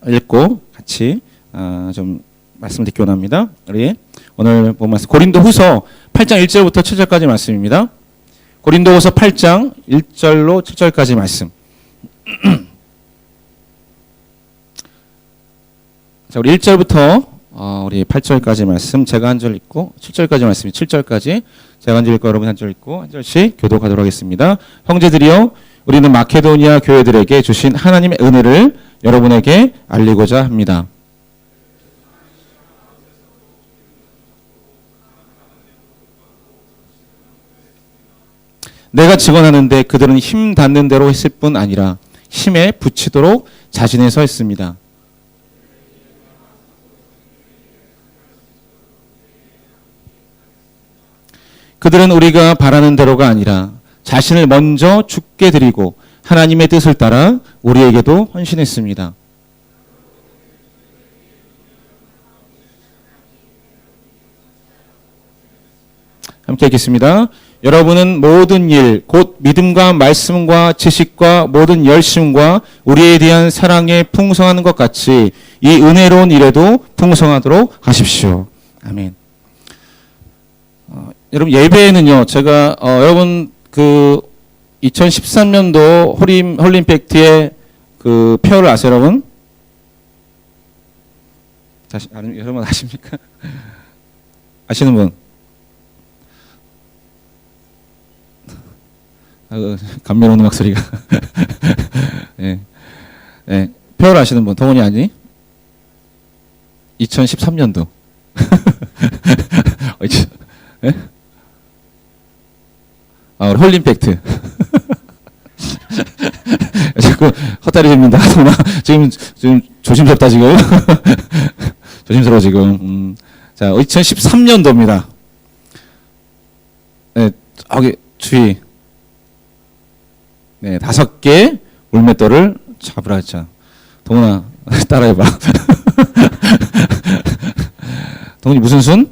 읽고 같이 좀 말씀을 듣기 원합니다. 우리 오늘 본 말씀 고린도후서 8장 1절부터 7절까지 말씀입니다. 고린도후서 8장 1절로 7절까지 말씀. 자, 우리 1절부터 우리 8절까지 말씀, 제가 한 절 읽고 7절까지 말씀이 7절까지 제가 한 절 읽고 여러분 한 절 읽고 한 절씩 교독하도록 하겠습니다. 형제들이여, 우리는 마케도니아 교회들에게 주신 하나님의 은혜를 여러분에게 알리고자 합니다. 내가 증언하는데 그들은 힘 닿는 대로 했을 뿐 아니라 힘에 부치도록 자신에 서했습니다. 그들은 우리가 바라는 대로가 아니라 자신을 먼저 죽게 드리고 하나님의 뜻을 따라 우리에게도 헌신했습니다. 함께 읽겠습니다. 여러분은 모든 일, 곧 믿음과 말씀과 지식과 모든 열심과 우리에 대한 사랑에 풍성하는 것 같이 이 은혜로운 일에도 풍성하도록 하십시오. 아멘. 여러분, 예배에는요, 제가 여러분 그 2013년도 홀림팩트의 그 표를 아세요, 여러분? 다시 여러분 아십니까? 아시는 분? 감미로운 음악 소리가. 네. 네. 표를 아시는 분? 동훈이 아니? 2013년도. 네? 홀림팩트. 자꾸 헛다리 짚는다. 지금 조심스럽다, 지금. 조심스러워, 지금. 자, 2013년도입니다. 네, 주의. 네, 5개 물맷돌을 잡으라 했죠. 동훈아, 따라해봐. 동훈이 무슨 순?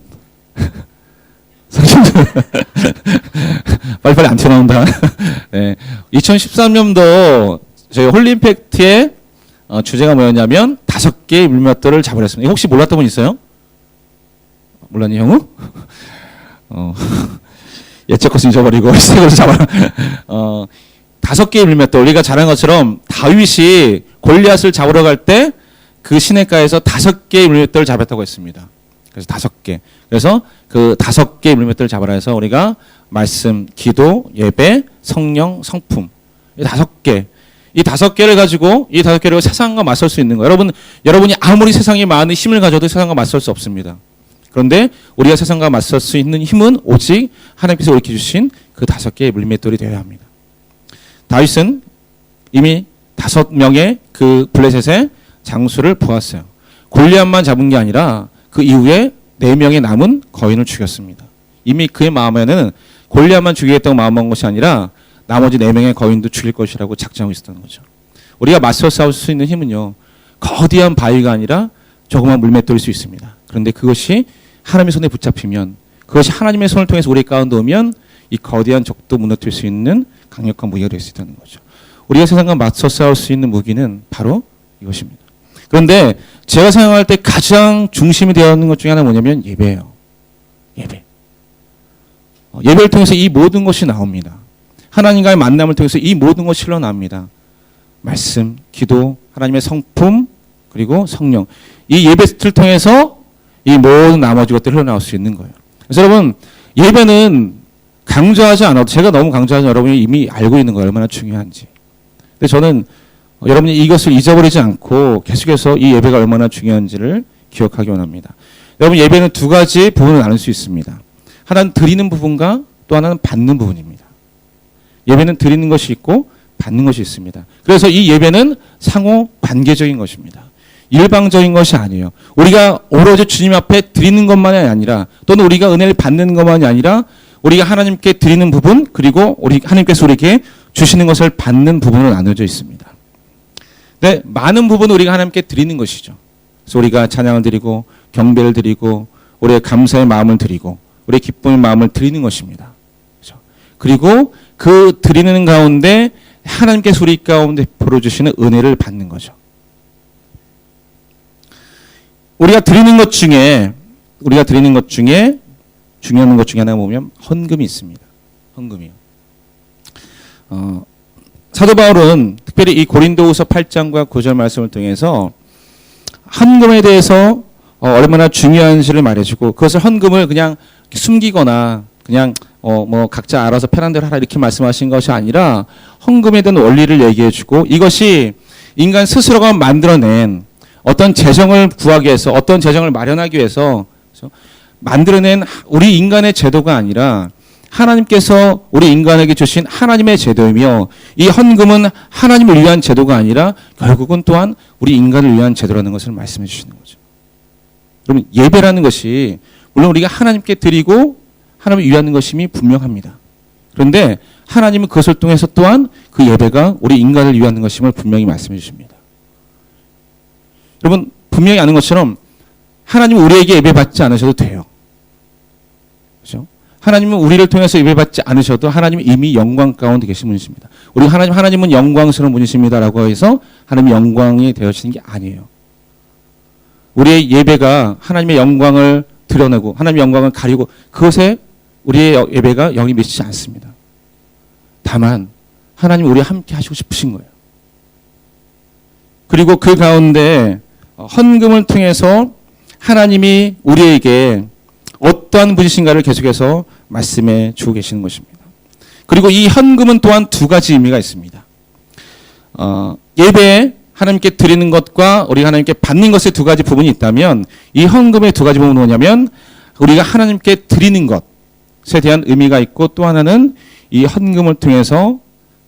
빨리빨리 안 튀어나온다. 네, 2013년도 저희 홀림팩트의 주제가 뭐였냐면 5개의 물맷돌을 잡으라 했습니다. 혹시 몰랐던 분 있어요? 몰랐니, 형우? 예측 것을 잊어버리고 시작을 잡아라. 5개의 물맷돌. 우리가 잘 아는 것처럼 다윗이 골리앗을 잡으러 갈 때 그 시냇가에서 5개의 물맷돌을 잡았다고 했습니다. 그래서 5개. 그래서 그 5개의 물맷돌을 잡아라 해서 우리가 말씀, 기도, 예배, 성령, 성품. 이 5개. 이 5개를 가지고 세상과 맞설 수 있는 거예요. 여러분이 아무리 세상에 많은 힘을 가져도 세상과 맞설 수 없습니다. 그런데 우리가 세상과 맞설 수 있는 힘은 오직 하나님께서 우리에게 주신 그 5개의 물맷돌이 되어야 합니다. 다윗은 이미 5명의 그 블레셋의 장수를 보았어요. 골리앗만 잡은 게 아니라 그 이후에 4명의 남은 거인을 죽였습니다. 이미 그의 마음에는 골리앗만 죽이겠다고 마음먹은 것이 아니라 나머지 4명의 거인도 죽일 것이라고 작정하고 있었던 거죠. 우리가 맞서 싸울 수 있는 힘은요, 거대한 바위가 아니라 조그만 물맷돌일 수 있습니다. 그런데 그것이 하나님의 손에 붙잡히면, 그것이 하나님의 손을 통해서 우리 가운데 오면 이 거대한 적도 무너뜨릴 수 있는 강력한 무기가 될 수 있다는 거죠. 우리가 세상과 맞서 싸울 수 있는 무기는 바로 이것입니다. 그런데 제가 생각할 때 가장 중심이 되어 있는 것 중에 하나는 뭐냐면 예배예요. 예배. 예배를 통해서 이 모든 것이 나옵니다. 하나님과의 만남을 통해서 이 모든 것이 흘러나옵니다. 말씀, 기도, 하나님의 성품, 그리고 성령. 이 예배를 통해서 이 모든 나머지 것들이 흘러나올 수 있는 거예요. 그래서 여러분, 예배는 강조하지 않아도, 제가 너무 강조하지 않아도 여러분이 이미 알고 있는 거 얼마나 중요한지. 근데 저는 여러분이 이것을 잊어버리지 않고 계속해서 이 예배가 얼마나 중요한지를 기억하기 원합니다. 여러분, 예배는 2가지 부분을 나눌 수 있습니다. 하나는 드리는 부분과 또 하나는 받는 부분입니다. 예배는 드리는 것이 있고 받는 것이 있습니다. 그래서 이 예배는 상호 관계적인 것입니다. 일방적인 것이 아니에요. 우리가 오로지 주님 앞에 드리는 것만이 아니라, 또는 우리가 은혜를 받는 것만이 아니라 우리가 하나님께 드리는 부분, 그리고 하나님께서 우리에게 주시는 것을 받는 부분으로 나눠져 있습니다. 네, 많은 부분은 우리가 하나님께 드리는 것이죠. 그래서 우리가 찬양을 드리고 경배를 드리고 우리의 감사의 마음을 드리고 우리의 기쁨의 마음을 드리는 것입니다. 그렇죠? 그리고 그 드리는 가운데 하나님께서 우리 가운데 베풀어 주시는 은혜를 받는 거죠. 우리가 드리는 것 중에 중요한 것 중에 하나 보면 헌금이 있습니다. 헌금이요. 사도 바울은 특별히 이 고린도후서 8장과 9절 말씀을 통해서 헌금에 대해서 얼마나 중요한지를 말해주고, 그것을 헌금을 그냥 숨기거나 그냥 뭐 각자 알아서 편한 대로 하라 이렇게 말씀하신 것이 아니라 헌금에 대한 원리를 얘기해주고, 이것이 인간 스스로가 만들어낸 어떤 재정을 구하기 위해서, 어떤 재정을 마련하기 위해서 만들어낸 우리 인간의 제도가 아니라 하나님께서 우리 인간에게 주신 하나님의 제도이며, 이 헌금은 하나님을 위한 제도가 아니라 결국은 또한 우리 인간을 위한 제도라는 것을 말씀해 주시는 거죠. 그러면 예배라는 것이 물론 우리가 하나님께 드리고 하나님을 위하는 것임이 분명합니다. 그런데 하나님은 그것을 통해서 또한 그 예배가 우리 인간을 위하는 것임을 분명히 말씀해 주십니다. 여러분, 분명히 아는 것처럼 하나님은 우리에게 예배받지 않으셔도 돼요. 그렇죠? 하나님은 우리를 통해서 예배받지 않으셔도 하나님은 이미 영광 가운데 계신 분이십니다. 우리 하나님은 영광스러운 분이십니다라고 해서 하나님의 영광이 되어지는 게 아니에요. 우리의 예배가 하나님의 영광을 드러내고 하나님의 영광을 가리고 그것에 우리의 예배가 영이 미치지 않습니다. 다만 하나님 우리와 함께 하시고 싶으신 거예요. 그리고 그 가운데 헌금을 통해서 하나님이 우리에게 어떠한 분이신가를 계속해서 말씀해 주고 계시는 것입니다. 그리고 이 헌금은 또한 두 가지 의미가 있습니다. 예배에 하나님께 드리는 것과 우리가 하나님께 받는 것의 두 가지 부분이 있다면, 이 헌금의 두 가지 부분은 뭐냐면 우리가 하나님께 드리는 것에 대한 의미가 있고, 또 하나는 이 헌금을 통해서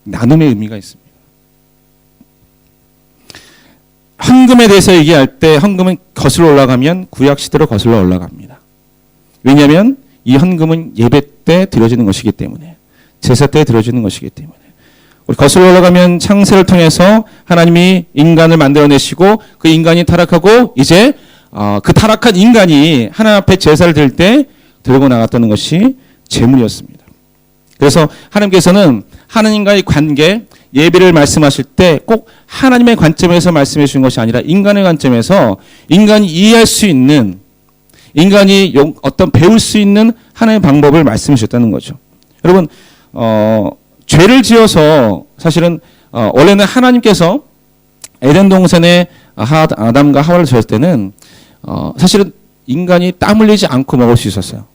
나눔의 의미가 있습니다. 헌금에 대해서 얘기할 때 헌금은 거슬러 올라가면 구약 시대로 거슬러 올라갑니다. 왜냐하면 이 헌금은 예배 때 드려지는 것이기 때문에, 제사 때 드려지는 것이기 때문에. 우리 거슬러 올라가면 창세를 통해서 하나님이 인간을 만들어내시고 그 인간이 타락하고 이제 그 타락한 인간이 하나님 앞에 제사를 드릴 때 들고 나갔다는 것이 제물이었습니다. 그래서 하나님께서는 하나님과의 관계, 예배를 말씀하실 때 꼭 하나님의 관점에서 말씀해 주신 것이 아니라 인간의 관점에서 인간이 이해할 수 있는, 인간이 어떤 배울 수 있는 하나님의 방법을 말씀해 주셨다는 거죠. 여러분, 죄를 지어서 사실은 원래는 하나님께서 에덴 동산에 아담과 하와를 지었을 때는 사실은 인간이 땀 흘리지 않고 먹을 수 있었어요.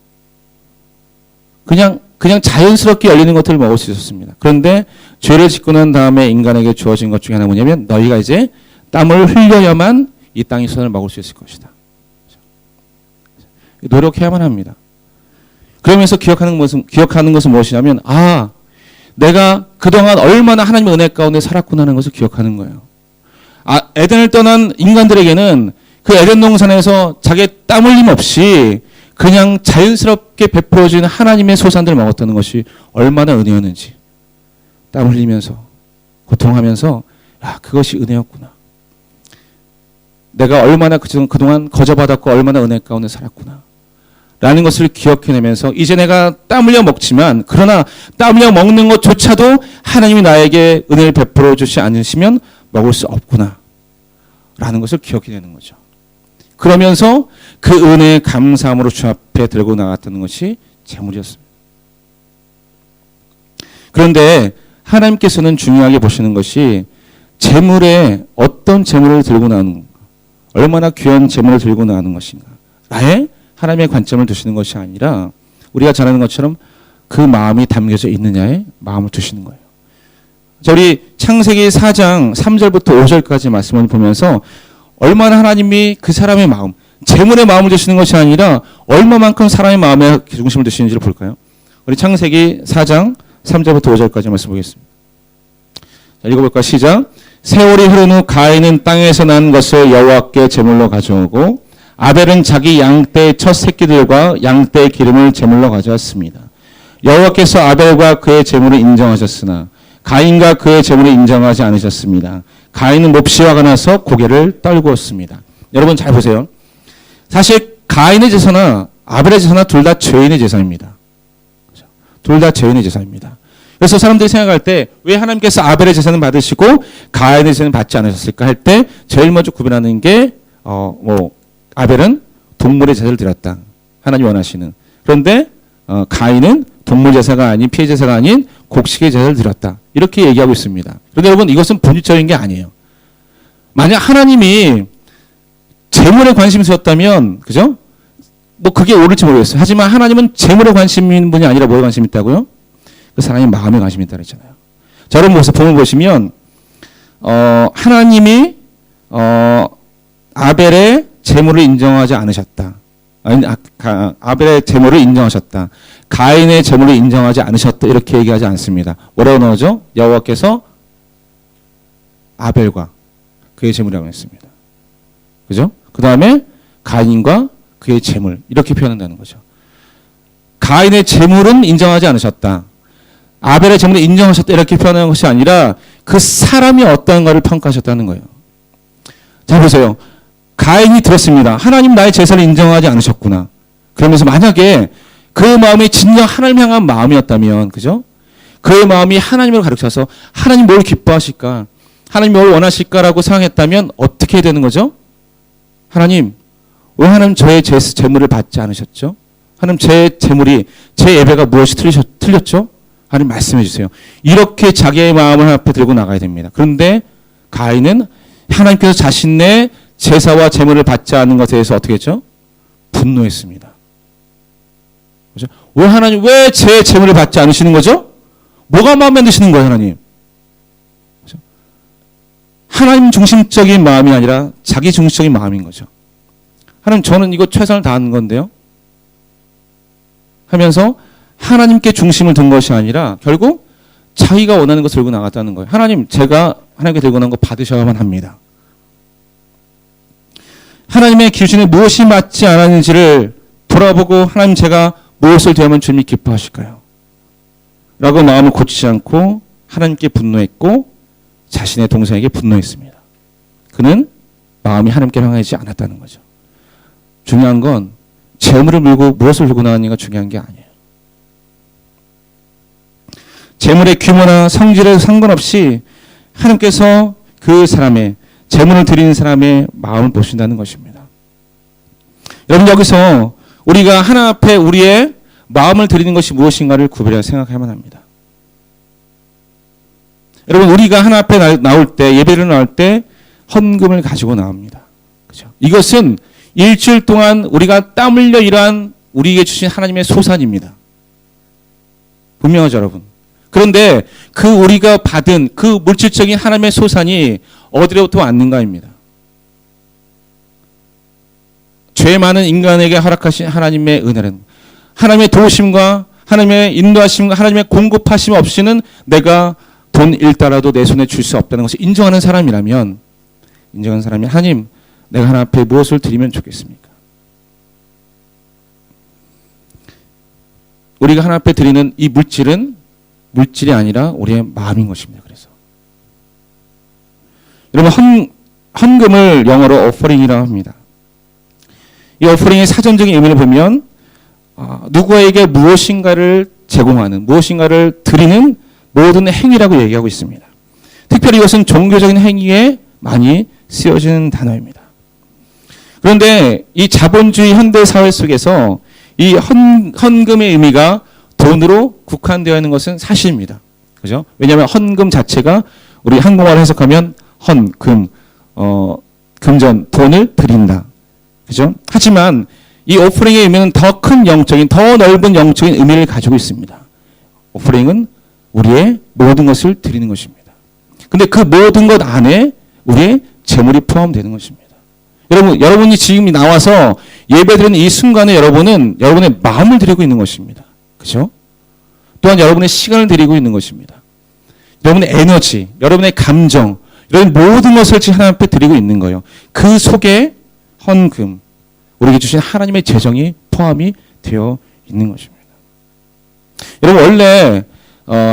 그냥 자연스럽게 열리는 것들을 먹을 수 있었습니다. 그런데 죄를 짓고 난 다음에 인간에게 주어진 것 중에 하나 뭐냐면 너희가 이제 땀을 흘려야만 이 땅의 선을 먹을 수 있을 것이다. 노력해야만 합니다. 그러면서 기억하는 것은 무엇이냐면 내가 그동안 얼마나 하나님의 은혜 가운데 살았구나 하는 것을 기억하는 거예요. 에덴을 떠난 인간들에게는 그 에덴 동산에서 자기의 땀 흘림 없이 그냥 자연스럽게 베풀어진 하나님의 소산들을 먹었다는 것이 얼마나 은혜였는지, 땀 흘리면서 고통하면서 그것이 은혜였구나. 내가 얼마나 그동안 거저받았고 얼마나 은혜 가운데 살았구나 라는 것을 기억해내면서 이제 내가 땀 흘려 먹지만, 그러나 땀 흘려 먹는 것조차도 하나님이 나에게 은혜를 베풀어 주지 않으시면 먹을 수 없구나 라는 것을 기억해내는 거죠. 그러면서 그 은혜의 감사함으로 주 앞에 들고 나갔다는 것이 제물이었습니다. 그런데 하나님께서는 중요하게 보시는 것이 제물에 어떤 제물을 들고 나오는, 얼마나 귀한 제물을 들고 나오는 것인가 라의 하나님의 관점을 두시는 것이 아니라 우리가 잘 아는 것처럼 그 마음이 담겨져 있느냐에 마음을 두시는 거예요. 자, 우리 창세기 4장 3절부터 5절까지 말씀을 보면서 얼마나 하나님이 그 사람의 마음, 재물의 마음을 두시는 것이 아니라 얼마만큼 사람의 마음에 중심을 두시는지를 볼까요? 우리 창세기 4장 3절부터 5절까지 말씀 보겠습니다. 자, 읽어볼까요? 시작. 세월이 흐른 후 가인은 땅에서 난 것을 여호와께 제물로 가져오고 아벨은 자기 양떼의 첫 새끼들과 양떼의 기름을 제물로 가져왔습니다. 여호와께서 아벨과 그의 제물을 인정하셨으나 가인과 그의 제물을 인정하지 않으셨습니다. 가인은 몹시 화가 나서 고개를 떨구었습니다. 여러분 잘 보세요. 사실 가인의 제사나 아벨의 제사나 둘 다 죄인의 제사입니다. 둘 다 죄인의 제사입니다. 그래서 사람들이 생각할 때 왜 하나님께서 아벨의 제사는 받으시고 가인의 제사는 받지 않으셨을까 할 때 제일 먼저 구별하는 게 아벨은 동물의 제사를 드렸다. 하나님 원하시는. 그런데 가인은 동물 제사가 아닌 피해 제사가 아닌 곡식의 제사를 드렸다. 이렇게 얘기하고 있습니다. 그런데 여러분 이것은 본질적인 게 아니에요. 만약 하나님이 재물에 관심이 있었다면 그죠? 뭐 그게 옳을지 모르겠어요. 하지만 하나님은 재물에 관심 있는 분이 아니라 뭐에 관심이 있다고요? 그 사람의 마음에 관심이 있다 그랬잖아요. 자, 여러분 본문 보시면 하나님이 아벨의 재물을 인정하지 않으셨다. 아벨의 재물을 인정하셨다. 가인의 재물을 인정하지 않으셨다. 이렇게 얘기하지 않습니다. 뭐라고 나오죠? 여호와께서 아벨과 그의 재물이라고 했습니다. 그죠? 그 다음에 가인과 그의 재물 이렇게 표현한다는 거죠. 가인의 재물은 인정하지 않으셨다. 아벨의 재물을 인정하셨다. 이렇게 표현하는 것이 아니라 그 사람이 어떠한가를 평가하셨다는 거예요. 자 보세요. 가인이 들었습니다. 하나님 나의 제사를 인정하지 않으셨구나. 그러면서 만약에 그의 마음이 진정 하나님 향한 마음이었다면 그죠? 그의 마음이 하나님을 가르쳐서 하나님 뭘 기뻐하실까? 하나님 뭘 원하실까라고 생각했다면 어떻게 되는 거죠? 하나님 왜 하나님 저의 재물을 받지 않으셨죠? 하나님 제 재물이 제 예배가 무엇이 틀렸죠? 하나님 말씀해 주세요. 이렇게 자기의 마음을 하나님 앞에 들고 나가야 됩니다. 그런데 가인은 하나님께서 자신의 제사와 재물을 받지 않는 것에 대해서 어떻게 했죠? 분노했습니다. 그죠? 왜 하나님 왜 제 재물을 받지 않으시는 거죠? 뭐가 마음에 안 드시는 거예요, 하나님? 그죠? 하나님 중심적인 마음이 아니라 자기 중심적인 마음인 거죠. 하나님 저는 이거 최선을 다하는 건데요. 하면서 하나님께 중심을 둔 것이 아니라 결국 자기가 원하는 것을 들고 나갔다는 거예요. 하나님 제가 하나님께 들고 나간 거 받으셔야만 합니다. 하나님의 기준에 무엇이 맞지 않았는지를 돌아보고 하나님 제가 무엇을 되면 주님이 기뻐하실까요? 라고 마음을 고치지 않고 하나님께 분노했고 자신의 동생에게 분노했습니다. 그는 마음이 하나님께 향하지 않았다는 거죠. 중요한 건 재물을 물고 무엇을 들고 나가는가 중요한 게 아니에요. 재물의 규모나 성질에 상관없이 하나님께서 그 사람의 재물을 드리는 사람의 마음을 보신다는 것입니다. 여러분 여기서 우리가 하나님 앞에 우리의 마음을 드리는 것이 무엇인가를 구별해야 생각해야만 합니다. 여러분 우리가 하나님 앞에 나올 때 예배를 나올 때 헌금을 가지고 나옵니다. 그렇죠? 이것은 일주일 동안 우리가 땀 흘려 일한 우리에게 주신 하나님의 소산입니다. 분명하죠 여러분. 그런데 그 우리가 받은 그 물질적인 하나님의 소산이 어디로부터 왔는가입니다. 죄 많은 인간에게 허락하신 하나님의 은혜는 하나님의 도우심과 하나님의 인도하심과 하나님의 공급하심 없이는 내가 돈 1달러도 내 손에 줄 수 없다는 것을 인정하는 사람이라면 인정하는 사람이 하나님 내가 하나님 앞에 무엇을 드리면 좋겠습니까? 우리가 하나님 앞에 드리는 이 물질은 물질이 아니라 우리의 마음인 것입니다. 그래서 여러분 헌금을 영어로 오퍼링이라고 합니다. 이 오퍼링의 사전적인 의미를 보면 누구에게 무엇인가를 제공하는 무엇인가를 드리는 모든 행위라고 얘기하고 있습니다. 특별히 이것은 종교적인 행위에 많이 쓰여지는 단어입니다. 그런데 이 자본주의 현대사회 속에서 이 헌금의 의미가 돈으로 국한되어 있는 것은 사실입니다. 그죠? 왜냐하면 헌금 자체가 우리 한국말로 해석하면 헌금, 금전, 돈을 드린다. 그죠? 하지만 이 오프링의 의미는 더 큰 영적인, 더 넓은 영적인 의미를 가지고 있습니다. 오프링은 우리의 모든 것을 드리는 것입니다. 근데 그 모든 것 안에 우리의 재물이 포함되는 것입니다. 여러분이 지금 나와서 예배드리는 이 순간에 여러분은 여러분의 마음을 드리고 있는 것입니다. 그죠? 또한 여러분의 시간을 드리고 있는 것입니다. 여러분의 에너지, 여러분의 감정, 이런 모든 것을 지금 하나님 앞에 드리고 있는 거예요. 그 속에 헌금, 우리에게 주신 하나님의 재정이 포함이 되어 있는 것입니다. 여러분 원래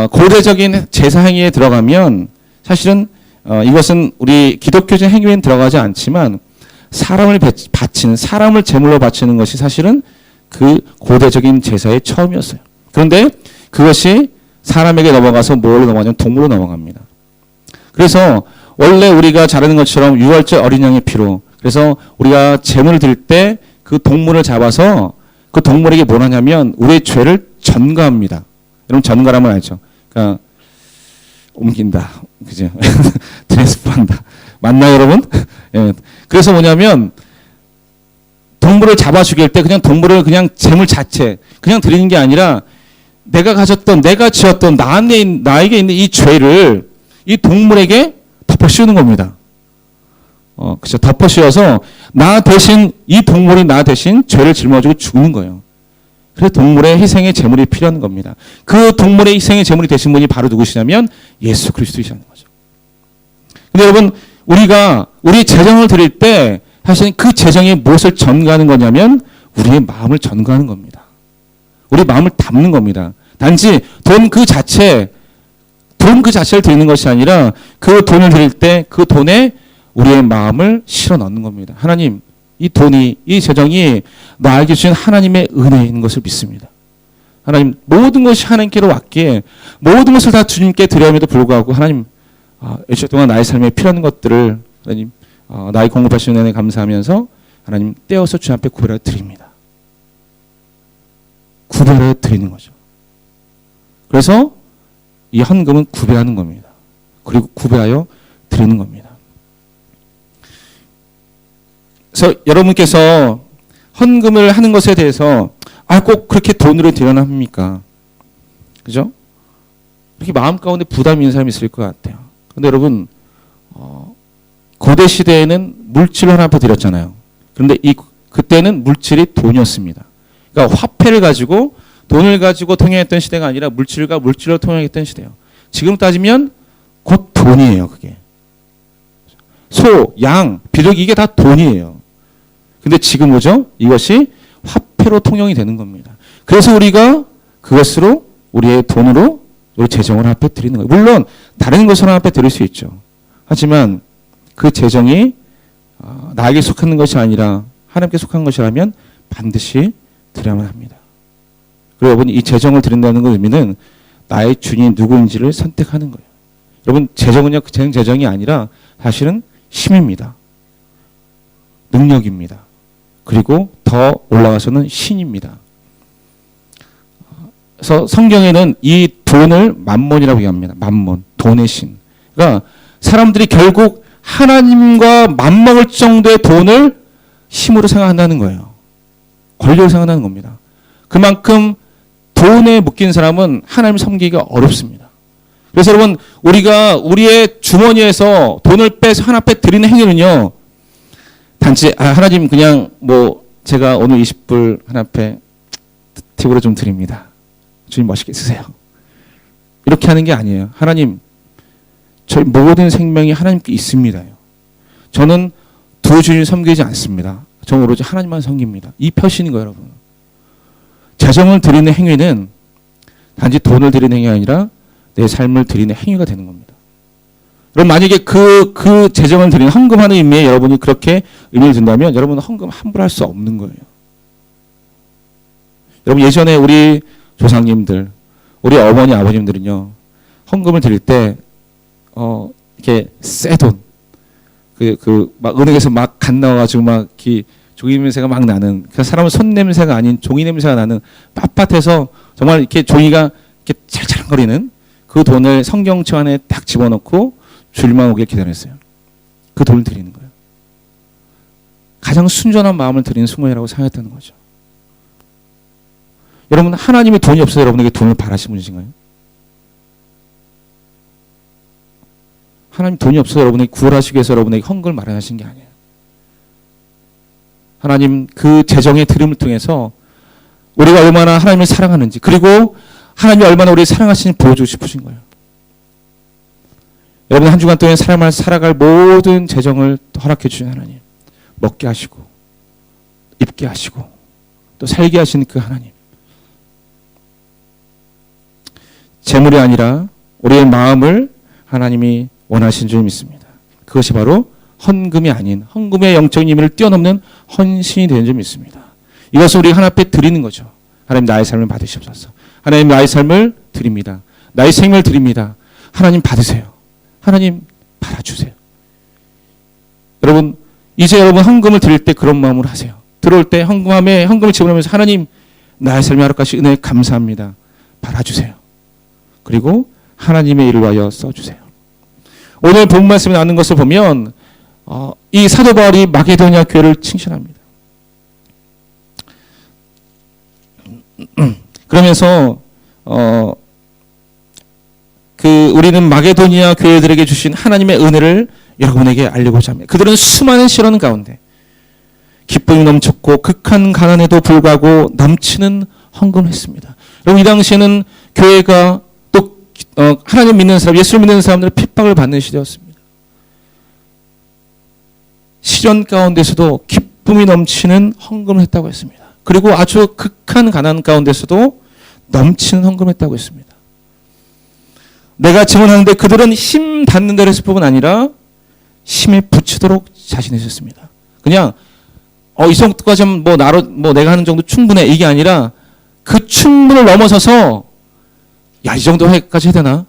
고대적인 제사 행위에 들어가면 사실은 이것은 우리 기독교적 행위에는 들어가지 않지만 사람을 바치는, 사람을 제물로 바치는 것이 사실은 그 고대적인 제사의 처음이었어요. 그런데 그것이 사람에게 넘어가서 뭘로 넘어가냐면 동물로 넘어갑니다. 그래서 원래 우리가 잘 아는 것처럼 유월절 어린 양의 피로, 그래서 우리가 제물을 드릴 때 그 동물을 잡아서 그 동물에게 뭘 하냐면 우리의 죄를 전가합니다. 여러분 전가라면 알죠? 그러니까 옮긴다. 그죠? 트랜스퍼한다. 맞나요, 여러분? 예. 그래서 뭐냐면 동물을 잡아 죽일 때 그냥 동물을 그냥 제물 자체 그냥 드리는 게 아니라 내가 가졌던 내가 지었던 나에게 있는 이 죄를 이 동물에게 덮어 씌우는 겁니다. 그죠? 덮어 씌워서 나 대신 이 동물이 나 대신 죄를 짊어지고 죽는 거예요. 그래서 동물의 희생의 제물이 필요한 겁니다. 그 동물의 희생의 제물이 되신 분이 바로 누구시냐면 예수 그리스도이시라는 거죠. 근데 여러분 우리가 우리 재정을 드릴 때 사실 그 재정이 무엇을 전가하는 거냐면 우리의 마음을 전가하는 겁니다. 우리 마음을 담는 겁니다. 단지 돈 그 자체를 드리는 것이 아니라 그 돈을 드릴 때 그 돈에 우리의 마음을 실어 넣는 겁니다. 하나님, 이 돈이, 이 재정이 나에게 주신 하나님의 은혜인 것을 믿습니다. 하나님, 모든 것이 하나님께로 왔기에 모든 것을 다 주님께 드려야함에도 불구하고 하나님, 일주일 동안 나의 삶에 필요한 것들을 하나님, 나의 공급하시는 은혜 감사하면서 하나님 떼어서 주님 앞에 구별하여 드립니다. 구별하여 드리는 거죠. 그래서 이 헌금은 구별하는 겁니다. 그리고 구별하여 드리는 겁니다. 그래서 여러분께서 헌금을 하는 것에 대해서 꼭 그렇게 돈으로 드려야 합니까? 그죠? 그렇게 마음 가운데 부담이 있는 사람이 있을 것 같아요. 근데 여러분 고대 시대에는 물질을 하나씩 드렸잖아요. 그런데 그때는 물질이 돈이었습니다. 그러니까 화폐를 가지고 돈을 가지고 통용했던 시대가 아니라 물질과 물질로 통용했던 시대예요. 지금 따지면 곧 돈이에요. 그게 소, 양, 비둘기 이게 다 돈이에요. 근데 지금 뭐죠? 이것이 화폐로 통용이 되는 겁니다. 그래서 우리가 그것으로 우리의 돈으로 우리 재정을 앞에 드리는 거예요. 물론 다른 것을 앞에 드릴 수 있죠. 하지만 그 재정이 나에게 속하는 것이 아니라 하나님께 속한 것이라면 반드시 드려야만 합니다. 그리고 여러분 이 재정을 드린다는 것 의미는 나의 주인이 누구인지를 선택하는 거예요. 여러분 재정은요 그냥 재정이 아니라 사실은 힘입니다. 능력입니다. 그리고 더 올라가서는 신입니다. 그래서 성경에는 이 돈을 만몬이라고 얘기합니다. 만몬, 돈의 신. 그러니까 사람들이 결국 하나님과 맞먹을 정도의 돈을 힘으로 생각한다는 거예요. 권력을 생각하는 겁니다. 그만큼 돈에 묶인 사람은 하나님을 섬기기가 어렵습니다. 그래서 여러분 우리가 우리의 주머니에서 돈을 빼서 하나 빼 드리는 행위는요. 단지 하나님 그냥 제가 오늘 20불 하나 빼 팁으로 좀 드립니다. 주님 멋있게 쓰세요. 이렇게 하는 게 아니에요. 하나님 저희 모든 생명이 하나님께 있습니다요. 저는 두 주님 섬기지 않습니다. 저는 오로지 하나님만 섬깁니다. 이 표시인 거예요, 여러분. 재정을 드리는 행위는 단지 돈을 드리는 행위가 아니라 내 삶을 드리는 행위가 되는 겁니다. 그럼 만약에 그 재정을 드리는 헌금하는 의미에 여러분이 그렇게 의미를 둔다면 여러분은 헌금 함부로 할 수 없는 거예요. 여러분 예전에 우리 조상님들, 우리 어머니 아버님들은요 헌금을 드릴 때 이렇게 새 돈, 막 은행에서 막 갓 나와가지고 막 종이 냄새가 막 나는, 그 사람은 손 냄새가 아닌 종이 냄새가 나는 빳빳해서 정말 이렇게 종이가 이렇게 찰찰거리는 그 돈을 성경책 안에 딱 집어넣고 주일만 오길 기다렸어요. 그 돈을 드리는 거예요. 가장 순전한 마음을 드리는 순간이라고 생각했다는 거죠. 여러분 하나님이 돈이 없어서 여러분에게 돈을 바라신 분이신가요? 하나님 돈이 없어서 여러분에게 구원하시기 위해서 여러분에게 헌금을 마련하신 게 아니에요. 하나님 그 재정의 드림을 통해서 우리가 얼마나 하나님을 사랑하는지, 그리고 하나님이 얼마나 우리를 사랑하시는지 보여주고 싶으신 거예요. 여러분 한 주간 동안 살아갈 모든 재정을 허락해 주신 하나님, 먹게 하시고 입게 하시고 또 살게 하시는 그 하나님, 재물이 아니라 우리의 마음을 하나님이 원하신 줄 믿습니다. 그것이 바로 헌금이 아닌 헌금의 영적인 의미를 뛰어넘는 헌신이 되는 줄 믿습니다. 이것을 우리 하나님 앞에 드리는 거죠. 하나님 나의 삶을 받으시옵소서. 하나님 나의 삶을 드립니다. 나의 생명을 드립니다. 하나님 받으세요. 하나님 받아주세요. 여러분 이제 여러분 헌금을 드릴 때 그런 마음으로 하세요. 들어올 때 헌금을 집어넣으면서 하나님 나의 삶의 하루까지 은혜 감사합니다. 받아주세요. 그리고 하나님의 일을 위하여 써주세요. 오늘 본 말씀에 나오는 것을 보면 이 사도 바울이 마게도니아 교회를 칭찬합니다. 그러면서 우리는 마게도니아 교회들에게 주신 하나님의 은혜를 여러분에게 알리고자 합니다. 그들은 수많은 시련 가운데 기쁨이 넘쳤고 극한 가난에도 불구하고 넘치는 헌금을 했습니다. 여러분 이 당시에는 교회가 또 하나님 믿는 사람, 예수를 믿는 사람들의 핍박을 받는 시대였습니다. 시련 가운데서도 기쁨이 넘치는 헌금을 했다고 했습니다. 그리고 아주 극한 가난 가운데서도 넘치는 헌금을 했다고 했습니다. 내가 증언하는데 그들은 힘 닿는 대로 했을 뿐만 아니라 힘에 부치도록 자신이 있었습니다. 그냥 이 정도까지는 내가 하는 정도 충분해 이게 아니라 그 충분을 넘어서서 이 정도까지 해야 되나?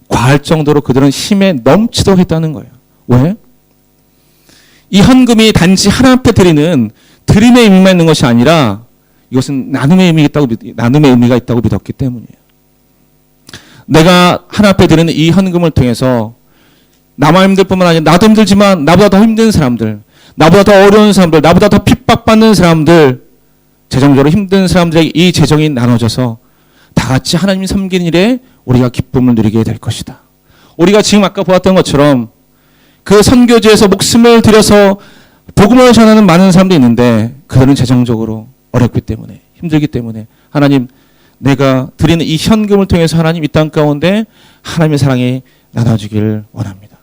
과할 정도로 그들은 힘에 넘치도록 했다는 거예요. 왜? 이 헌금이 단지 하나님 앞에 드리는 드림의 의미만 있는 것이 아니라 이것은 나눔의 의미가 있다고 믿었기 때문이에요. 내가 하나님 앞에 드리는 이 헌금을 통해서 나만 힘들 뿐만 아니라 나도 힘들지만 나보다 더 힘든 사람들, 나보다 더 어려운 사람들, 나보다 더 핍박받는 사람들, 재정적으로 힘든 사람들에게 이 재정이 나눠져서 다 같이 하나님 섬기는 일에 우리가 기쁨을 누리게 될 것이다. 우리가 지금 아까 보았던 것처럼 그 선교지에서 목숨을 들여서 복음을 전하는 많은 사람도 있는데 그들은 재정적으로 어렵기 때문에 힘들기 때문에 하나님 내가 드리는 이 현금을 통해서 하나님 이 땅 가운데 하나님의 사랑이 나눠지기를 원합니다.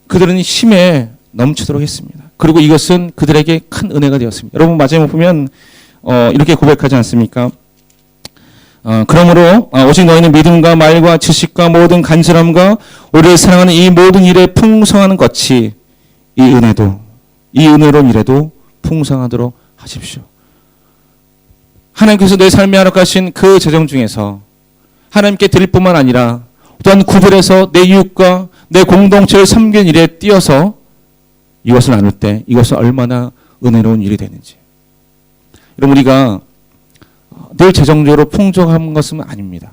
그들은 힘에 넘치도록 했습니다. 그리고 이것은 그들에게 큰 은혜가 되었습니다. 여러분 마지막에 보면 이렇게 고백하지 않습니까? 그러므로 오직 너희는 믿음과 말과 지식과 모든 간절함과 우리를 사랑하는 이 모든 일에 풍성하는 것이 이 은혜로 미래도 풍성하도록 하십시오. 하나님께서 내 삶의 하나님 하신 그 재정 중에서 하나님께 드릴 뿐만 아니라 또한 구별해서 내 이웃과 내 공동체를 섬기는 일에 뛰어서 이것을 나눌 때 이것은 얼마나 은혜로운 일이 되는지. 여러분 우리가 늘 재정적으로 풍족한 것은 아닙니다.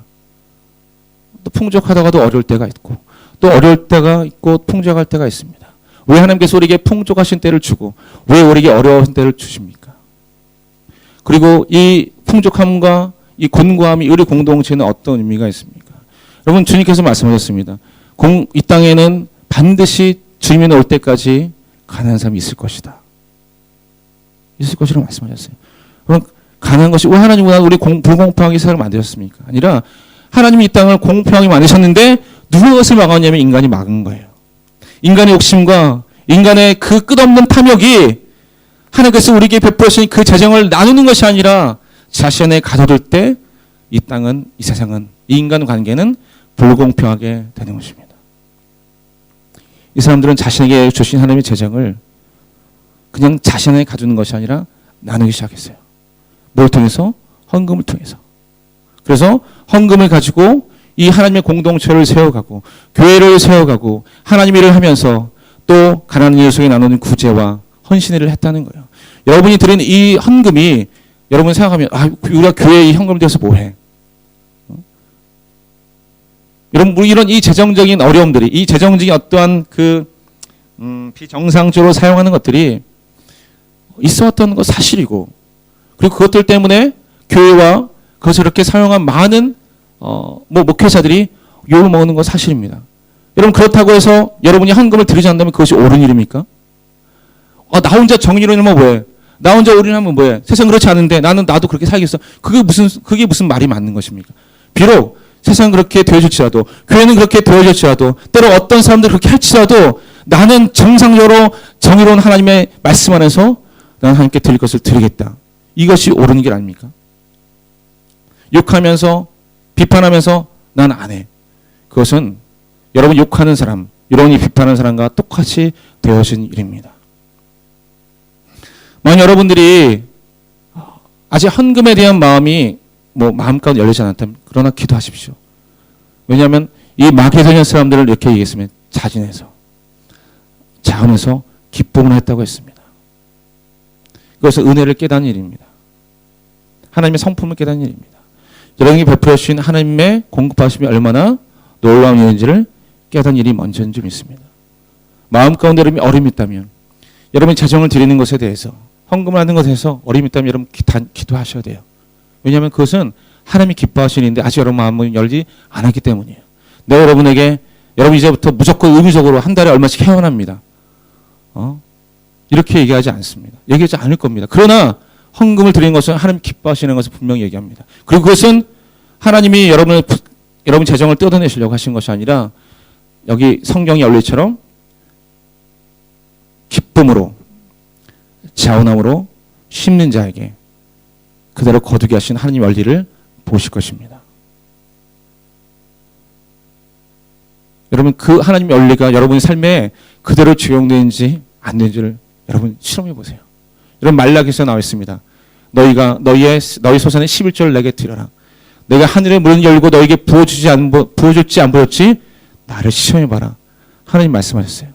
또 풍족하다가도 어려울 때가 있고 또 어려울 때가 있고 풍족할 때가 있습니다. 왜 하나님께서 우리에게 풍족하신 때를 주고 왜 우리에게 어려운 때를 주십니까? 그리고 이 풍족함과 이 곤고함이 우리 공동체에는 어떤 의미가 있습니까? 여러분 주님께서 말씀하셨습니다. 이 땅에는 반드시 주님이 올 때까지 가난한 사람이 있을 것이다. 있을 것이라고 말씀하셨어요. 그럼 가난한 것이 왜 하나님은 우리 불공평하게 세상을 만드셨습니까? 아니라 하나님이 이 땅을 공평하게 만드셨는데 누가 그것을 막았냐면 인간이 막은 거예요. 인간의 욕심과 인간의 그 끝없는 탐욕이 하나님께서 우리에게 베푸신 그 재정을 나누는 것이 아니라 자신의 가둬둘 때 이 땅은 이 세상은 이 인간 관계는 불공평하게 되는 것입니다. 이 사람들은 자신에게 주신 하나님의 재정을 그냥 자신에게 가두는 것이 아니라 나누기 시작했어요. 뭘 통해서? 헌금을 통해서. 그래서 헌금을 가지고 이 하나님의 공동체를 세워가고 교회를 세워가고 하나님 일을 하면서 또 가난한 이웃 속에 나누는 구제와 헌신을 했다는 거예요. 여러분이 드리는 이 헌금이 여러분 생각하면 우리가 교회에 이 헌금을 들여서 뭐해? 여러분 이런 이 재정적인 어려움들이 이 재정적인 어떠한 비정상적으로 사용하는 것들이 있어왔던 거 사실이고 그리고 그것들 때문에 교회와 그것을 이렇게 사용한 많은 목회자들이 욕을 먹는 건 사실입니다. 여러분 그렇다고 해서 여러분이 헌금을 드리지 않는다면 그것이 옳은 일입니까? 나 혼자 정의로 하면 뭐해? 나 혼자 옳은 하면 뭐해? 세상 그렇지 않은데 나도 그렇게 살겠어. 그게 무슨 말이 맞는 것입니까? 비록 세상 그렇게 되어질지라도 교회는 그렇게 되어질지라도 때로 어떤 사람들 그렇게 할지라도 나는 정상적으로 정의로운 하나님의 말씀 안에서 나는 하나님께 드릴 것을 드리겠다. 이것이 옳은 길 아닙니까? 욕하면서 비판하면서 난 안 해. 그것은 여러분 욕하는 사람, 여러분이 비판하는 사람과 똑같이 되어진 일입니다. 만약 여러분들이 아직 헌금에 대한 마음이 마음껏 열리지 않았다면 그러나 기도하십시오. 왜냐하면 이 마게도냐 사람들을 이렇게 얘기했으면 자진해서 자원해서 기쁨을 했다고 했습니다. 그것은 은혜를 깨닫는 일입니다. 하나님의 성품을 깨닫는 일입니다. 여러분이 베풀어 주신 하나님의 공급하심이 얼마나 놀라운 일인지를 깨닫는 일이 먼저인 줄 믿습니다. 마음 가운데 여러분이 어림이 있다면, 여러분이 재정을 드리는 것에 대해서, 헌금을 하는 것에 대해서 어림이 있다면 여러분 기도하셔야 돼요. 왜냐하면 그것은 하나님이 기뻐하시는 일인데 아직 여러분 마음을 열지 않았기 때문이에요. 내가 여러분에게 여러분 이제부터 무조건 의무적으로 한 달에 얼마씩 회원합니다. 이렇게 얘기하지 않습니다. 얘기하지 않을 겁니다. 그러나 헌금을 드리는 것은 하나님 기뻐하시는 것을 분명히 얘기합니다. 그리고 그것은 하나님이 여러분 재정을 뜯어내시려고 하신 것이 아니라 여기 성경이 열리처럼 기쁨으로 자원함으로 심는 자에게 그대로 거두게 하신 하나님 원리를 보실 것입니다. 여러분 그 하나님의 원리가 여러분의 삶에 그대로 적용되는지 안 되는지를 여러분 실험해 보세요. 여러분 말라기서 나와 있습니다. 너희 소산의 11조를 내게 드려라. 내가 하늘의 문을 열고 너에게 부어줄지 안 부어줄지 나를 시험해 봐라. 하나님 말씀하셨어요.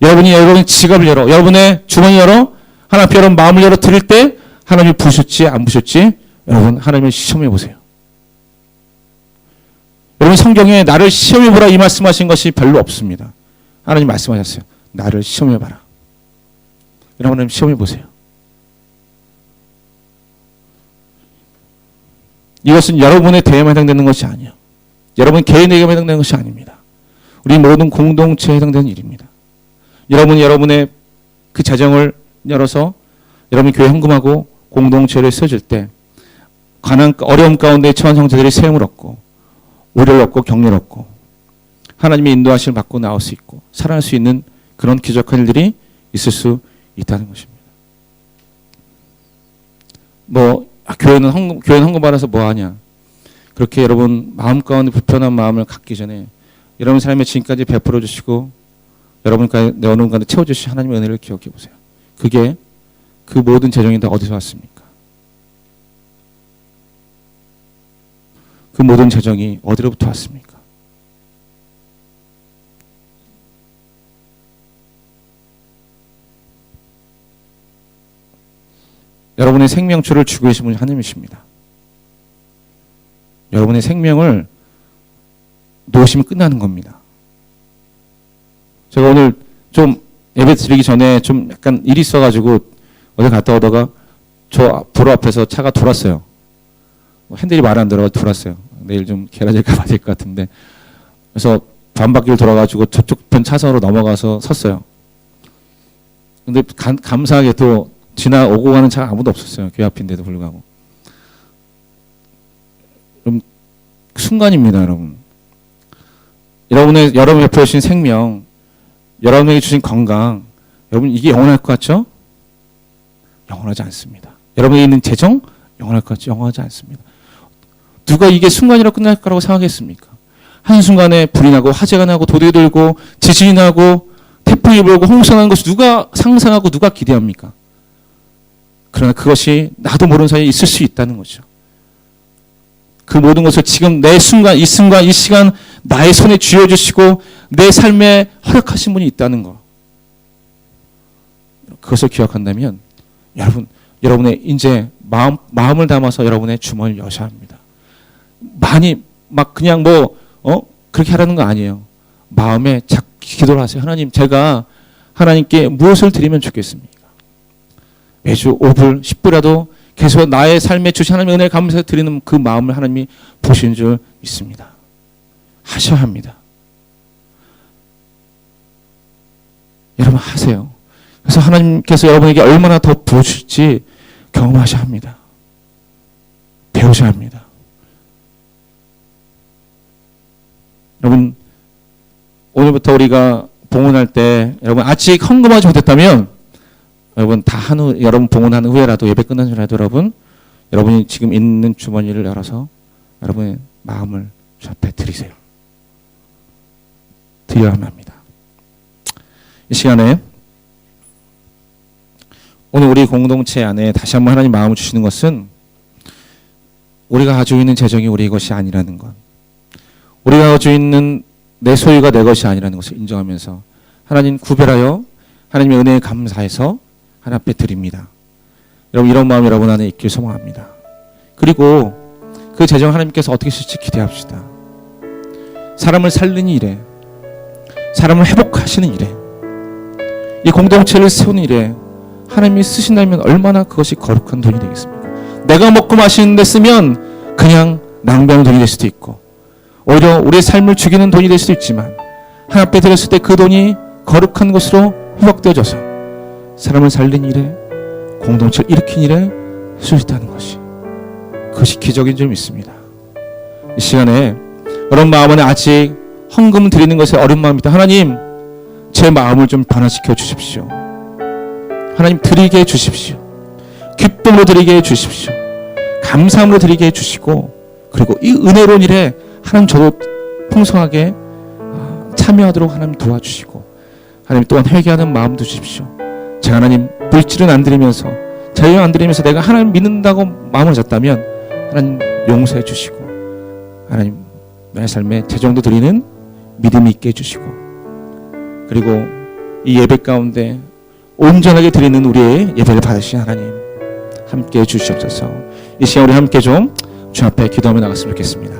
여러분이 여러분의 지갑을 열어, 여러분의 주머니 열어, 하나님 앞에 여러분 마음을 열어 드릴 때 하나님이 부으실지 안 부으실지 여러분 하나님을 시험해 보세요. 여러분 성경에 나를 시험해 보라 이 말씀하신 것이 별로 없습니다. 하나님 말씀하셨어요. 나를 시험해 봐라. 여러분 하나님 시험해 보세요. 이것은 여러분의 대회에 해당되는 것이 아니에요. 여러분 개인에게 해당되는 것이 아닙니다. 우리 모든 공동체에 해당되는 일입니다. 여러분이 여러분의 그 재정을 열어서 여러분 교회 헌금하고 공동체를 써줄 때 어려움 가운데 처한 형제들이 세움을 얻고 우려를 얻고 격려를 얻고 하나님의 인도하심을 받고 나올 수 있고 살아날 수 있는 그런 기적한 일들이 있을 수 있다는 것입니다. 교회는 헌금 받아서 뭐 하냐? 그렇게 여러분 마음 가운데 불편한 마음을 갖기 전에 여러분 삶에 지금까지 베풀어 주시고 여러분까지 내어놓은 가운데 채워주신 하나님의 은혜를 기억해 보세요. 그게 그 모든 재정이 다 어디서 왔습니까? 그 모든 재정이 어디로부터 왔습니까? 여러분의 생명줄을 주고 계신 분이 하나님이십니다. 여러분의 생명을 놓으시면 끝나는 겁니다. 제가 오늘 좀 예배 드리기 전에 좀 약간 일이 있어가지고 어디 갔다 오다가 저 도로 앞에서 차가 돌았어요. 핸들이 말 안 들어가지고 돌았어요. 내일 좀 게라질까 봐 될 것 같은데. 그래서 반바퀴를 돌아가지고 저쪽 편 차선으로 넘어가서 섰어요. 근데 감사하게 또 지나오고 가는 차가 아무도 없었어요. 교회 앞인데도 불구하고. 좀 순간입니다, 여러분. 여러분이 베풀어 주신 생명, 여러분에게 주신 건강, 여러분 이게 영원할 것 같죠? 영원하지 않습니다. 여러분에게 있는 재정, 영원할 것 같죠? 영원하지 않습니다. 누가 이게 순간이라고 끝날 거라고 생각했습니까? 한순간에 불이 나고 화재가 나고 도둑이 들고 지진이 나고 태풍이 불고 홍수가 나는 것을 누가 상상하고 누가 기대합니까? 그러나 그것이 나도 모르는 사이에 있을 수 있다는 거죠. 그 모든 것을 지금 내 순간, 이 시간 나의 손에 쥐어주시고 내 삶에 허락하신 분이 있다는 거. 그것을 기억한다면 여러분의 이제 마음을 담아서 여러분의 주머니를 여셔야 합니다. 많이 그냥 그렇게 하라는 거 아니에요. 마음에 기도를 하세요. 하나님, 제가 하나님께 무엇을 드리면 좋겠습니까? 매주 5불, 10불이라도 계속 나의 삶에 주신 하나님의 은혜를 감사해서 드리는 그 마음을 하나님이 보시는 줄 믿습니다. 하셔야 합니다. 여러분 하세요. 그래서 하나님께서 여러분에게 얼마나 더 부어주실지 경험하셔야 합니다. 배우셔야 합니다. 여러분 오늘부터 우리가 봉헌할 때 여러분 아직 헌금하지 못했다면 여러분 다 한 후 여러분 봉헌한 후에라도 예배 끝난 후라도 여러분이 지금 있는 주머니를 열어서 여러분의 마음을 주 앞에 드리세요. 드려야만 합니다. 이 시간에 오늘 우리 공동체 안에 다시 한번 하나님 마음을 주시는 것은 우리가 가지고 있는 재정이 우리의 것이 아니라는 것, 우리가 가지고 있는 내 소유가 내 것이 아니라는 것을 인정하면서 하나님 구별하여 하나님의 은혜에 감사해서 하나님 앞에 드립니다. 여러분 이런 마음이 여러분 안에 있길 소망합니다. 그리고 그 재정 하나님께서 어떻게 쓸지 기대합시다. 사람을 살리는 일에, 사람을 회복하시는 일에, 이 공동체를 세우는 일에 하나님이 쓰신다면 얼마나 그것이 거룩한 돈이 되겠습니까? 내가 먹고 마시는 데 쓰면 그냥 낭비하는 돈이 될 수도 있고 오히려 우리의 삶을 죽이는 돈이 될 수도 있지만 하나님 앞에 드렸을 때 그 돈이 거룩한 것으로 회복되어져서 사람을 살린 일에, 공동체를 일으킨 일에 쓸 수 있다는 것이, 그것이 기적인 줄 믿습니다. 이 시간에 여러분 마음 안에 아직 헌금 드리는 것에 어려운 마음이 있다. 하나님 제 마음을 좀 변화시켜 주십시오. 하나님 드리게 해 주십시오. 기쁨으로 드리게 해 주십시오. 감사함으로 드리게 해 주시고, 그리고 이 은혜로운 일에 하나님 저도 풍성하게 참여하도록 하나님 도와주시고, 하나님 또한 회개하는 마음도 주십시오. 제가 하나님 물질은 안 드리면서, 재정 안 드리면서 내가 하나님 믿는다고 마음을 잡다면 하나님 용서해 주시고, 하나님 내 삶에 재정도 드리는 믿음이 있게 해주시고, 그리고 이 예배 가운데 온전하게 드리는 우리의 예배를 받으신 하나님 함께 해주시옵소서. 이 시간 우리 함께 좀 주 앞에 기도하며 나갔으면 좋겠습니다.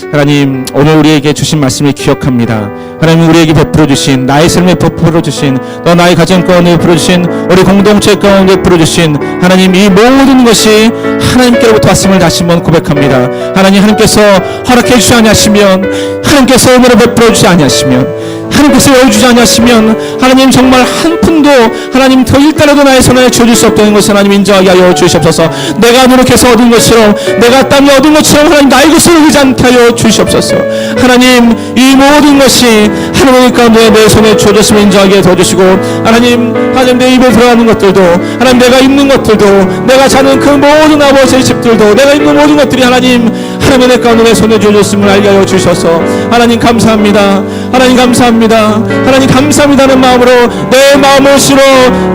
하나님 오늘 우리에게 주신 말씀을 기억합니다. 하나님 우리에게 베풀어 주신, 나의 삶에 베풀어 주신, 또 나의 가정 가운데 베풀어 주신, 우리 공동체 가운데 베풀어 주신 하나님, 이 모든 것이 하나님께로부터 왔음을 다시 한번 고백합니다. 하나님께서 허락해 주지 아니하시면, 하나님께서 은혜로 베풀어 주지 아니하시면, 하나님께서 여주지 아니하시면 하나님 정말 한 푼도 하나님 더 일단라도 나의 손에 쥐어줄 수 없다는 것을 하나님 인정하게 하여 주시옵소서. 내가 노력해서 얻은 것처럼, 내가 땀이 얻은 것처럼 하나님 나의 것을 의지 않게 하여 주시옵소서. 하나님 이 모든 것이 하나님 가운데 내 손에 쥐어졌음을 인정하게 도와주시고, 하나님 내 입에 들어가는 것들도, 하나님 내가 입는 것들도, 내가 자는 그 모든 아버지의 집들도, 내가 입는 모든 것들이 하나님의 내 가운데 내 손에 쥐어졌음을 알게 하여 주셔서 하나님 감사합니다. 하나님 감사합니다. 하나님 감사합니다는 마음으로 내 마음을 실어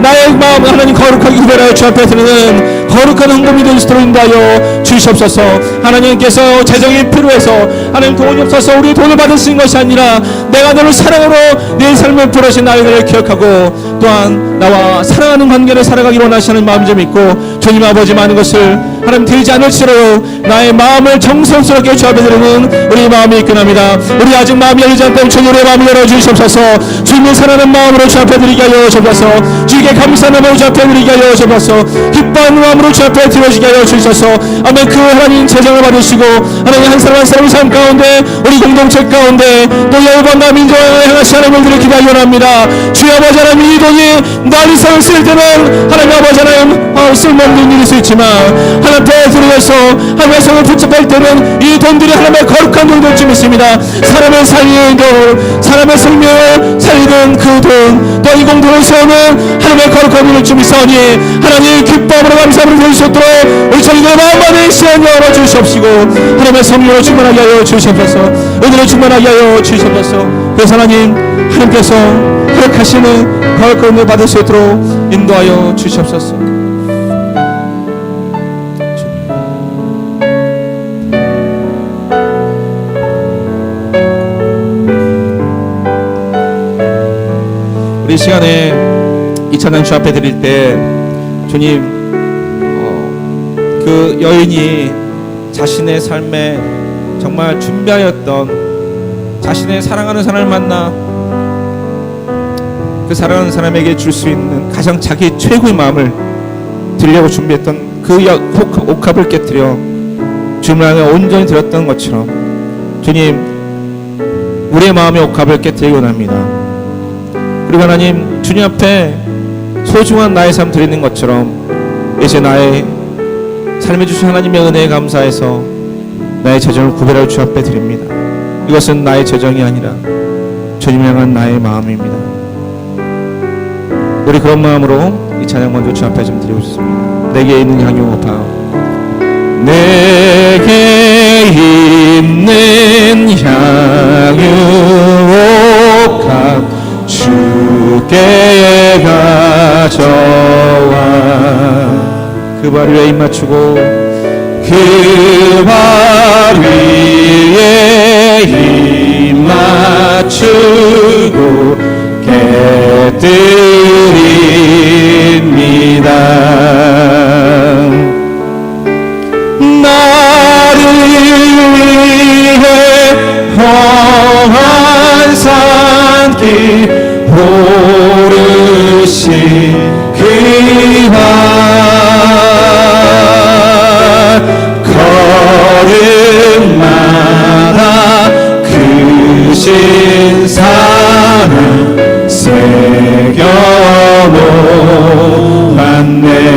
나의 마음을 하나님 거룩하게 구별하여 주 앞에 드리는 거룩한 헌금이 될 수 있도록 인도하여 주시옵소서. 하나님께서 재정이 필요해서 하나님 돈이 없어서 우리 돈을 받으신 것이 아니라 내가 너를 사랑으로 내 삶을 부르신 나를 기억하고 또한 나와 사랑하는 관계를 살아가기로 원하시는 마음 좀 있고, 주님 아버지 많은 것을 하나님 드리지 않을지라도 나의 마음을 정성스럽게 주 앞에 드리는 우리 마음이 있건합니다. 우리 아직 마음이 열리지 않다면 주님 우리의 마음을 열어주시옵소서. 주님을 사랑하는 마음으로 주 앞에 드리게 하여 주옵소서. 주에게 감사하는 마음으로 주 앞에 드리게 하여 주옵소서. 기뻐하는 마음으로 주 앞에 드려지게 하여 주옵소서. 아멘. 그 하나님 재정을 받으시고 하나님 한 사람 한 사람의 삶 가운데, 우리 공동체 가운데 또 열방과 민족을 향하시 하나님을 드리기 기도하기 원합니다. 주여 아버지 하나님, 이 돈이 날 이상을 쓸 때는 하나님 아버지 하나님 쓸모없는 일일 수 있지만 하나님 앞에 드려서 하나님의 손을 붙잡을 때는 이 돈들이 하나님의 거룩한 돈이 될 줄 믿습니다. 사람을 살리는 돈, 사람의 생명을 살리는 그 돈, 또 이 공동을 세우는 하나님의 거룩한 돈을 줄 믿사오니 하나님 기뻐함으로 감사함으로 드릴 수 있도록 우리 저희들 마음만의 시간 열어주시옵시고 하나님의 성령으로 충만하게 하여 주시옵소서. 은혜로 충만하게 하여 주시옵소서. 그래서 하나님께서 허락하시는 거룩한 은혜를 받을 수 있도록 인도하여 주시옵소서. 우리 시간에 이 찬양 주 앞에 드릴 때 주님, 그 여인이 자신의 삶에 정말 준비하였던, 자신의 사랑하는 사람을 만나 그 사랑하는 사람에게 줄 수 있는 가장 자기 최고의 마음을 드리려고 준비했던 그 옥합을 깨뜨려 주님을 향해 온전히 드렸던 것처럼 주님, 우리의 마음의 옥합을 깨뜨리기 원합니다. 그리고 하나님, 주님 앞에 소중한 나의 삶 드리는 것처럼 이제 나의 삶에 주신 하나님의 은혜에 감사해서 나의 재정을 구별하여 주 앞에 드립니다. 이것은 나의 재정이 아니라 주님을 향한 나의 마음입니다. 우리 그런 마음으로 이 찬양 먼저 주 앞에 좀 드리고 싶습니다. 내게 있는 향유옥합, 내게 있는 향유옥합 주께 가져와 그 발 위에 입 맞추고 그 발 위에 힘 맞추고 깨뜨립니다. 나를 위해 험한 산길 오르신 그와 걸음마다 크신 사랑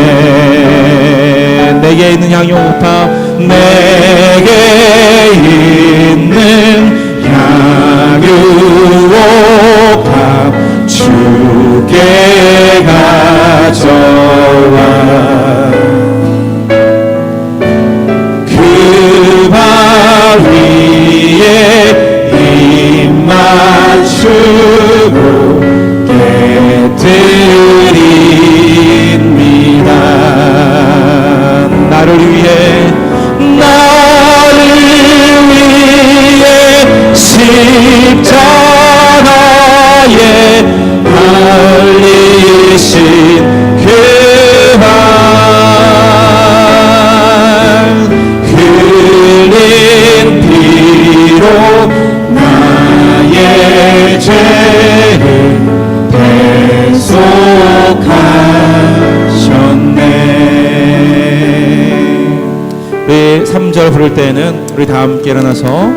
새겨놓았네. 내게 있는 향유옥합 내게 있는 향유옥합 주께 가져와 그 발 위에 입 맞추고 깨뜨립니다. 나를 위해 십자가에 달리신 그발 흘린 피로 나의 죄를 대속하셨네. 우리 3절 부를 때는 우리 다 함께 일어나서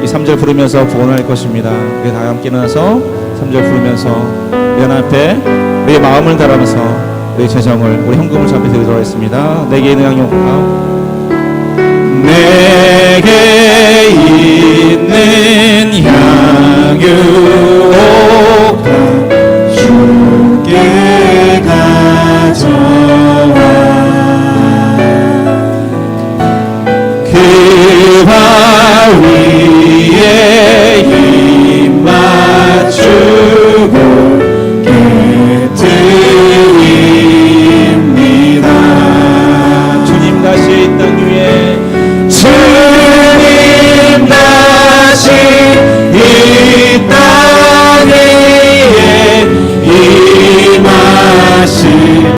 이 3절 부르면서 구원할 것입니다. 우리 다 함께 일어나서 3절 부르면서 연 앞에 우리의 마음을 달아면서 우리의 재정을 우리 현금을 잡혀 드리도록 하겠습니다. 내게 있는 향유옥합 내게 있는 향유옥합 주께 가져와 그 발 위에